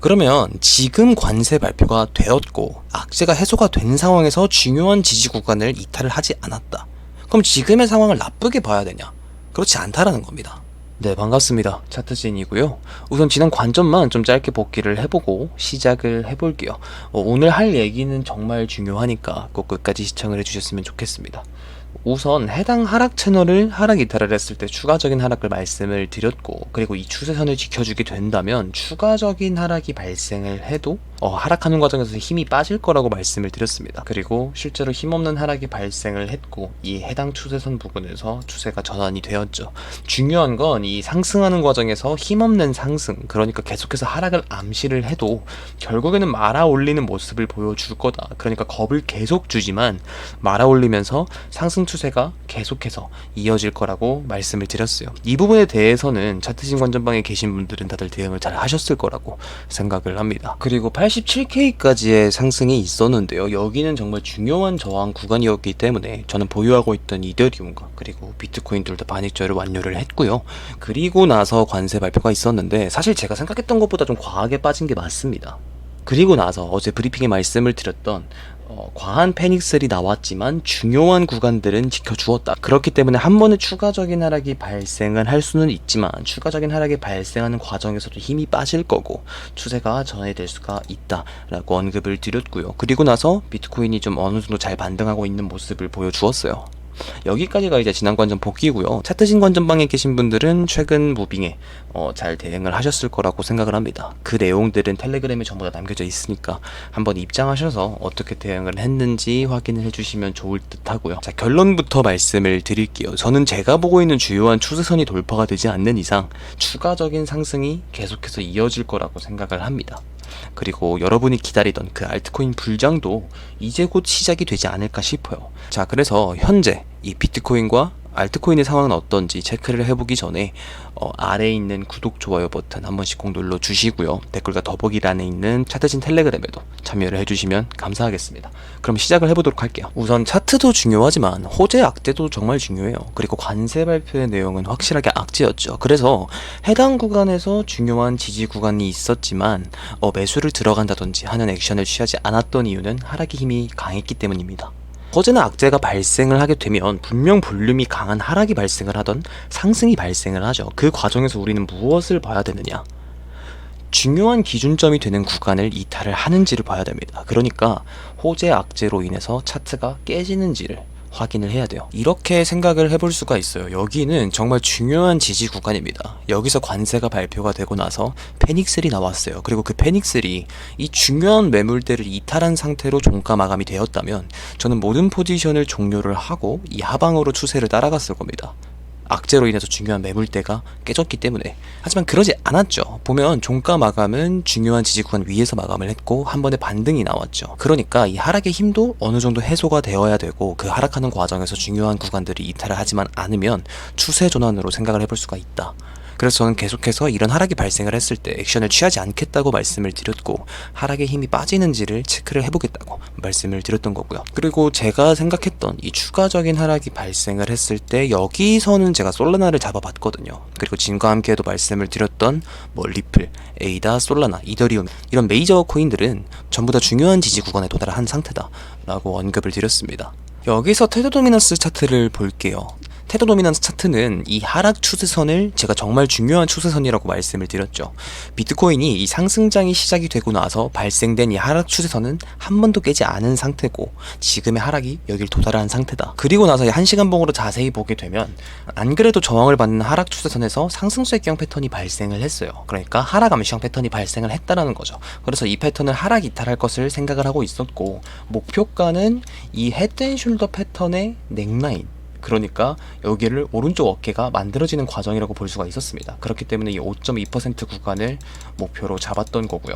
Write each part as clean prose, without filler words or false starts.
그러면 지금 관세 발표가 되었고 악재가 해소가 된 상황에서 중요한 지지 구간을 이탈을 하지 않았다. 그럼 지금의 상황을 나쁘게 봐야 되냐? 그렇지 않다라는 겁니다. 네, 반갑습니다. 차트진이고요. 우선 지난 관점만 좀 짧게 복기를 해보고 시작을 해볼게요. 오늘 할 얘기는 정말 중요하니까 꼭 끝까지 시청을 해주셨으면 좋겠습니다. 우선 해당 하락 채널을 하락 이탈을 했을 때 추가적인 하락을 말씀을 드렸고, 그리고 이 추세선을 지켜주게 된다면 추가적인 하락이 발생을 해도 하락하는 과정에서 힘이 빠질 거라고 말씀을 드렸습니다. 그리고 실제로 힘없는 하락이 발생을 했고 이 해당 추세선 부근에서 추세가 전환이 되었죠. 중요한 건 이 상승하는 과정에서 힘없는 상승, 그러니까 계속해서 하락을 암시를 해도 결국에는 말아 올리는 모습을 보여줄 거다. 그러니까 겁을 계속 주지만 말아 올리면서 상승 추세가 계속해서 이어질 거라고 말씀을 드렸어요. 이 부분에 대해서는 차트진 관전방에 계신 분들은 다들 대응을 잘 하셨을 거라고 생각을 합니다. 그리고 87K까지의 상승이 있었는데요. 여기는 정말 중요한 저항 구간이었기 때문에 저는 보유하고 있던 이더리움과 그리고 비트코인 둘 다 반익절을 완료를 했고요. 그리고 나서 관세 발표가 있었는데 사실 제가 생각했던 것보다 좀 과하게 빠진 게 맞습니다. 그리고 나서 어제 브리핑에 말씀을 드렸던 과한 패닉셀이 나왔지만 중요한 구간들은 지켜주었다. 그렇기 때문에 한 번에 추가적인 하락이 발생을 할 수는 있지만 추가적인 하락이 발생하는 과정에서도 힘이 빠질 거고 추세가 전환될 수가 있다 라고 언급을 드렸고요. 그리고 나서 비트코인이 좀 어느 정도 잘 반등하고 있는 모습을 보여주었어요. 여기까지가 이제 지난 관전 복귀고요. 차트진 관전방에 계신 분들은 최근 무빙에 잘 대응을 하셨을 거라고 생각을 합니다. 그 내용들은 텔레그램에 전부 다 남겨져 있으니까 한번 입장하셔서 어떻게 대응을 했는지 확인을 해주시면 좋을 듯 하고요. 자, 결론부터 말씀을 드릴게요. 저는 제가 보고 있는 주요한 추세선이 돌파가 되지 않는 이상 추가적인 상승이 계속해서 이어질 거라고 생각을 합니다. 그리고 여러분이 기다리던 그 알트코인 불장도 이제 곧 시작이 되지 않을까 싶어요. 자, 그래서 현재 이 비트코인과 알트코인의 상황은 어떤지 체크를 해보기 전에 아래에 있는 구독, 좋아요 버튼 한 번씩 꼭 눌러주시고요. 댓글과 더보기란에 있는 차트진 텔레그램에도 참여를 해주시면 감사하겠습니다. 그럼 시작을 해보도록 할게요. 우선 차트도 중요하지만 호재 악재도 정말 중요해요. 그리고 관세 발표의 내용은 확실하게 악재였죠. 그래서 해당 구간에서 중요한 지지 구간이 있었지만 매수를 들어간다든지 하는 액션을 취하지 않았던 이유는 하락의 힘이 강했기 때문입니다. 호재나 악재가 발생을 하게 되면 분명 볼륨이 강한 하락이 발생을 하던 상승이 발생을 하죠. 그 과정에서 우리는 무엇을 봐야 되느냐? 중요한 기준점이 되는 구간을 이탈을 하는지를 봐야 됩니다. 그러니까 호재 악재로 인해서 차트가 깨지는지를 확인을 해야 돼요. 이렇게 생각을 해볼 수가 있어요. 여기는 정말 중요한 지지 구간입니다. 여기서 관세가 발표가 되고 나서 패닉셀이 나왔어요. 그리고 그 패닉셀이 이 중요한 매물대를 이탈한 상태로 종가 마감이 되었다면 저는 모든 포지션을 종료를 하고 이 하방으로 추세를 따라갔을 겁니다. 악재로 인해서 중요한 매물대가 깨졌기 때문에. 하지만 그러지 않았죠. 보면 종가 마감은 중요한 지지 구간 위에서 마감을 했고 한 번에 반등이 나왔죠. 그러니까 이 하락의 힘도 어느 정도 해소가 되어야 되고 그 하락하는 과정에서 중요한 구간들이 이탈을 하지만 않으면 추세 전환으로 생각을 해볼 수가 있다. 그래서 저는 계속해서 이런 하락이 발생을 했을 때 액션을 취하지 않겠다고 말씀을 드렸고 하락의 힘이 빠지는지를 체크를 해보겠다고 말씀을 드렸던 거고요. 그리고 제가 생각했던 이 추가적인 하락이 발생을 했을 때 여기서는 제가 솔라나를 잡아봤거든요. 그리고 진과 함께도 말씀을 드렸던 리플, 에이다, 솔라나, 이더리움 이런 메이저 코인들은 전부 다 중요한 지지 구간에 도달한 상태다 라고 언급을 드렸습니다. 여기서 테드 도미넌스 차트를 볼게요. 테드 도미넌스 차트는 이 하락 추세선을 제가 정말 중요한 추세선이라고 말씀을 드렸죠. 비트코인이 이 상승장이 시작이 되고 나서 발생된 이 하락 추세선은 한 번도 깨지 않은 상태고 지금의 하락이 여길 도달한 상태다. 그리고 나서 1시간 봉으로 자세히 보게 되면 안 그래도 저항을 받는 하락 추세선에서 상승수익형 패턴이 발생을 했어요. 그러니까 하락 암시형 패턴이 발생을 했다라는 거죠. 그래서 이 패턴을 하락 이탈할 것을 생각을 하고 있었고 목표가는 이 헤드앤숄더 패턴의 넥라인, 그러니까 여기를 오른쪽 어깨가 만들어지는 과정이라고 볼 수가 있었습니다. 그렇기 때문에 이 5.2% 구간을 목표로 잡았던 거고요.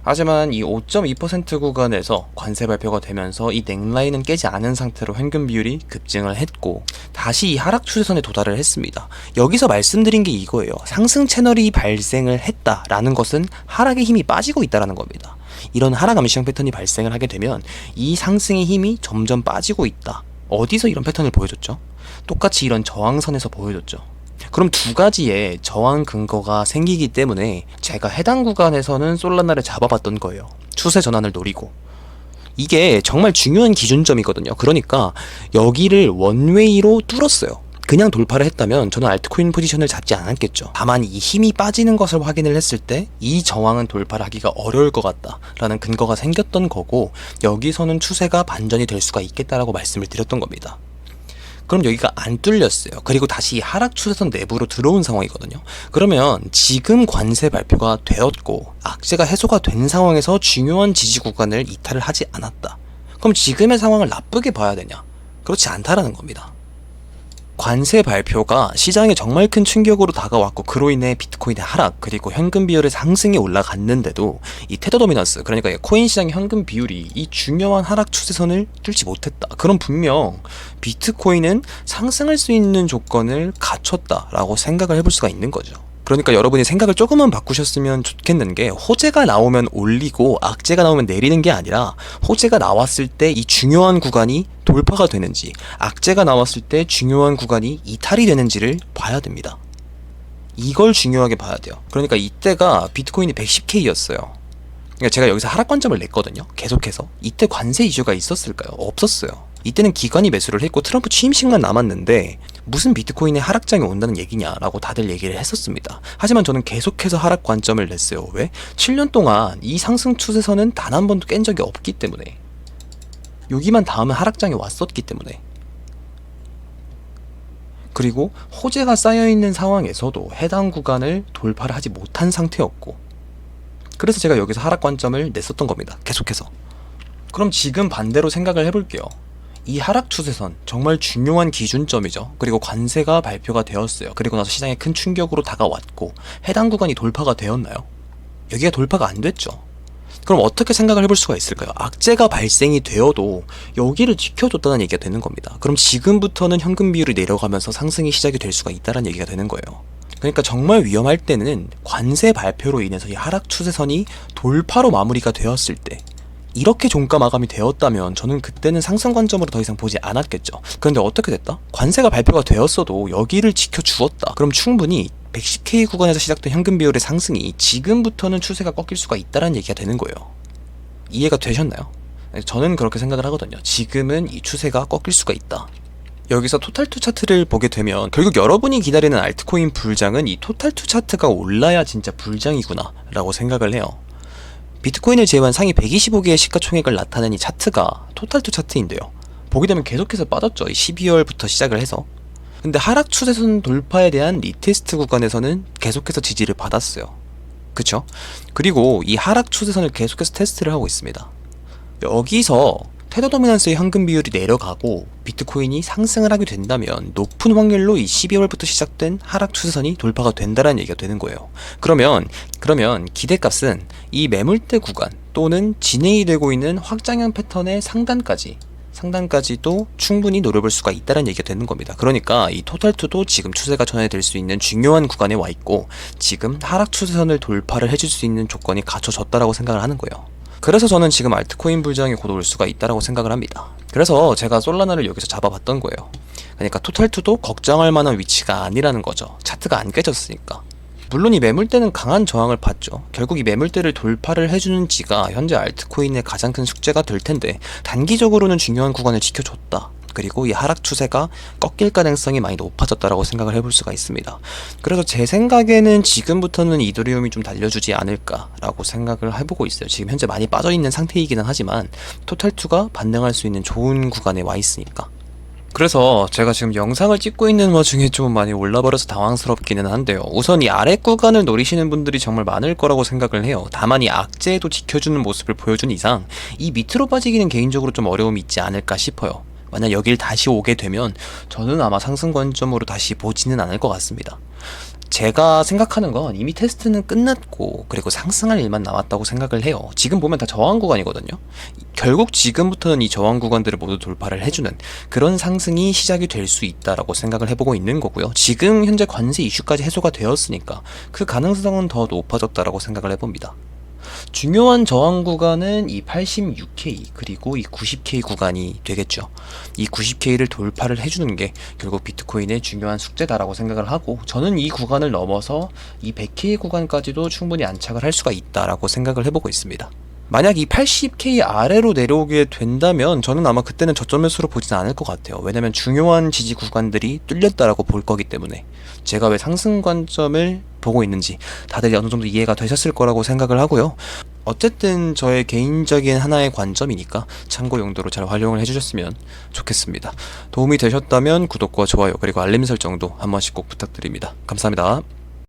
하지만 이 5.2% 구간에서 관세 발표가 되면서 이 넥라인은 깨지 않은 상태로 현금 비율이 급증을 했고 다시 이 하락 추세선에 도달을 했습니다. 여기서 말씀드린 게 이거예요. 상승 채널이 발생을 했다라는 것은 하락의 힘이 빠지고 있다라는 겁니다. 이런 하락 암시형 패턴이 발생을 하게 되면 이 상승의 힘이 점점 빠지고 있다. 어디서 이런 패턴을 보여줬죠? 똑같이 이런 저항선에서 보여줬죠. 그럼 두 가지의 저항 근거가 생기기 때문에 제가 해당 구간에서는 솔라나를 잡아봤던 거예요. 추세 전환을 노리고. 이게 정말 중요한 기준점이거든요. 그러니까 여기를 원웨이로 뚫었어요. 그냥 돌파를 했다면 저는 알트코인 포지션을 잡지 않았겠죠. 다만 이 힘이 빠지는 것을 확인을 했을 때 이 저항은 돌파를 하기가 어려울 것 같다라는 근거가 생겼던 거고, 여기서는 추세가 반전이 될 수가 있겠다라고 말씀을 드렸던 겁니다. 그럼 여기가 안 뚫렸어요. 그리고 다시 하락 추세선 내부로 들어온 상황이거든요. 그러면 지금 관세 발표가 되었고 악재가 해소가 된 상황에서 중요한 지지 구간을 이탈을 하지 않았다. 그럼 지금의 상황을 나쁘게 봐야 되냐? 그렇지 않다라는 겁니다. 관세 발표가 시장에 정말 큰 충격으로 다가왔고, 그로 인해 비트코인의 하락 그리고 현금 비율의 상승이 올라갔는데도 이 테더 도미넌스, 그러니까 코인 시장의 현금 비율이 이 중요한 하락 추세선을 뚫지 못했다. 그럼 분명 비트코인은 상승할 수 있는 조건을 갖췄다라고 생각을 해볼 수가 있는 거죠. 그러니까 여러분이 생각을 조금만 바꾸셨으면 좋겠는 게, 호재가 나오면 올리고 악재가 나오면 내리는 게 아니라 호재가 나왔을 때 이 중요한 구간이 돌파가 되는지, 악재가 나왔을 때 중요한 구간이 이탈이 되는지를 봐야 됩니다. 이걸 중요하게 봐야 돼요. 그러니까 이때가 비트코인이 110K였어요. 그러니까 제가 여기서 하락 관점을 냈거든요. 계속해서. 이때 관세 이슈가 있었을까요? 없었어요. 이때는 기관이 매수를 했고 트럼프 취임식만 남았는데 무슨 비트코인의 하락장이 온다는 얘기냐라고 다들 얘기를 했었습니다. 하지만 저는 계속해서 하락 관점을 냈어요. 왜? 7년 동안 이 상승 추세선은 단 한 번도 깬 적이 없기 때문에, 여기만 닿으면 하락장이 왔었기 때문에, 그리고 호재가 쌓여있는 상황에서도 해당 구간을 돌파를 하지 못한 상태였고, 그래서 제가 여기서 하락 관점을 냈었던 겁니다. 계속해서. 그럼 지금 반대로 생각을 해볼게요. 이 하락 추세선 정말 중요한 기준점이죠. 그리고 관세가 발표가 되었어요. 그리고 나서 시장에 큰 충격으로 다가왔고 해당 구간이 돌파가 되었나요? 여기가 돌파가 안 됐죠. 그럼 어떻게 생각을 해볼 수가 있을까요? 악재가 발생이 되어도 여기를 지켜줬다는 얘기가 되는 겁니다. 그럼 지금부터는 현금 비율이 내려가면서 상승이 시작이 될 수가 있다는 얘기가 되는 거예요. 그러니까 정말 위험할 때는 관세 발표로 인해서 이 하락 추세선이 돌파로 마무리가 되었을 때, 이렇게 종가 마감이 되었다면 저는 그때는 상승 관점으로 더 이상 보지 않았겠죠. 그런데 어떻게 됐다? 관세가 발표가 되었어도 여기를 지켜주었다. 그럼 충분히 110K 구간에서 시작된 현금 비율의 상승이 지금부터는 추세가 꺾일 수가 있다는 얘기가 되는 거예요. 이해가 되셨나요? 저는 그렇게 생각을 하거든요. 지금은 이 추세가 꺾일 수가 있다. 여기서 토탈2 차트를 보게 되면 결국 여러분이 기다리는 알트코인 불장은 이 토탈2 차트가 올라야 진짜 불장이구나 라고 생각을 해요. 비트코인을 제외한 상위 125개의 시가총액을 나타낸 이 차트가 토탈2 차트인데요. 보게 되면 계속해서 빠졌죠. 12월부터 시작을 해서. 근데 하락 추세선 돌파에 대한 리테스트 구간에서는 계속해서 지지를 받았어요. 그쵸? 그리고 이 하락 추세선을 계속해서 테스트를 하고 있습니다. 여기서 테더 도미넌스의 현금 비율이 내려가고 비트코인이 상승을 하게 된다면 높은 확률로 이 12월부터 시작된 하락 추세선이 돌파가 된다는 얘기가 되는 거예요. 그러면 기대값은 이 매물대 구간 또는 진행이 되고 있는 확장형 패턴의 상단까지도 충분히 노려볼 수가 있다는 얘기가 되는 겁니다. 그러니까 이 토탈2도 지금 추세가 전환될 수 있는 중요한 구간에 와 있고, 지금 하락 추세선을 돌파를 해줄 수 있는 조건이 갖춰졌다라고 생각을 하는 거예요. 그래서 저는 지금 알트코인 불장이 곧 올 수가 있다라고 생각을 합니다. 그래서 제가 솔라나를 여기서 잡아봤던 거예요. 그러니까 토탈2도 걱정할 만한 위치가 아니라는 거죠. 차트가 안 깨졌으니까. 물론 이 매물대는 강한 저항을 받죠. 결국 이 매물대를 돌파를 해주는지가 현재 알트코인의 가장 큰 숙제가 될 텐데, 단기적으로는 중요한 구간을 지켜줬다. 그리고 이 하락 추세가 꺾일 가능성이 많이 높아졌다라고 생각을 해볼 수가 있습니다. 그래서 제 생각에는 지금부터는 이더리움이 좀 달려주지 않을까라고 생각을 해보고 있어요. 지금 현재 많이 빠져있는 상태이기는 하지만 토탈2가 반등할 수 있는 좋은 구간에 와 있으니까. 그래서 제가 지금 영상을 찍고 있는 와중에 좀 많이 올라버려서 당황스럽기는 한데요. 우선 이 아래 구간을 노리시는 분들이 정말 많을 거라고 생각을 해요. 다만 이 악재에도 지켜주는 모습을 보여준 이상 이 밑으로 빠지기는 개인적으로 좀 어려움이 있지 않을까 싶어요. 만약 여길 다시 오게 되면 저는 아마 상승 관점으로 다시 보지는 않을 것 같습니다. 제가 생각하는 건 이미 테스트는 끝났고 그리고 상승할 일만 남았다고 생각을 해요. 지금 보면 다 저항 구간이거든요. 결국 지금부터는 이 저항 구간들을 모두 돌파를 해주는 그런 상승이 시작이 될 수 있다라고 생각을 해보고 있는 거고요. 지금 현재 관세 이슈까지 해소가 되었으니까 그 가능성은 더 높아졌다라고 생각을 해봅니다. 중요한 저항 구간은 이 86K 그리고 이 90K 구간이 되겠죠. 이 90K를 돌파를 해주는 게 결국 비트코인의 중요한 숙제다라고 생각을 하고, 저는 이 구간을 넘어서 이 100K 구간까지도 충분히 안착을 할 수가 있다라고 생각을 해보고 있습니다. 만약 이 80K 아래로 내려오게 된다면 저는 아마 그때는 저점 매수로 보진 않을 것 같아요. 왜냐면 중요한 지지 구간들이 뚫렸다라고 볼 거기 때문에. 제가 왜 상승 관점을 보고 있는지 다들 어느 정도 이해가 되셨을 거라고 생각을 하고요. 어쨌든 저의 개인적인 하나의 관점이니까 참고 용도로 잘 활용을 해주셨으면 좋겠습니다. 도움이 되셨다면 구독과 좋아요 그리고 알림 설정도 한 번씩 꼭 부탁드립니다. 감사합니다.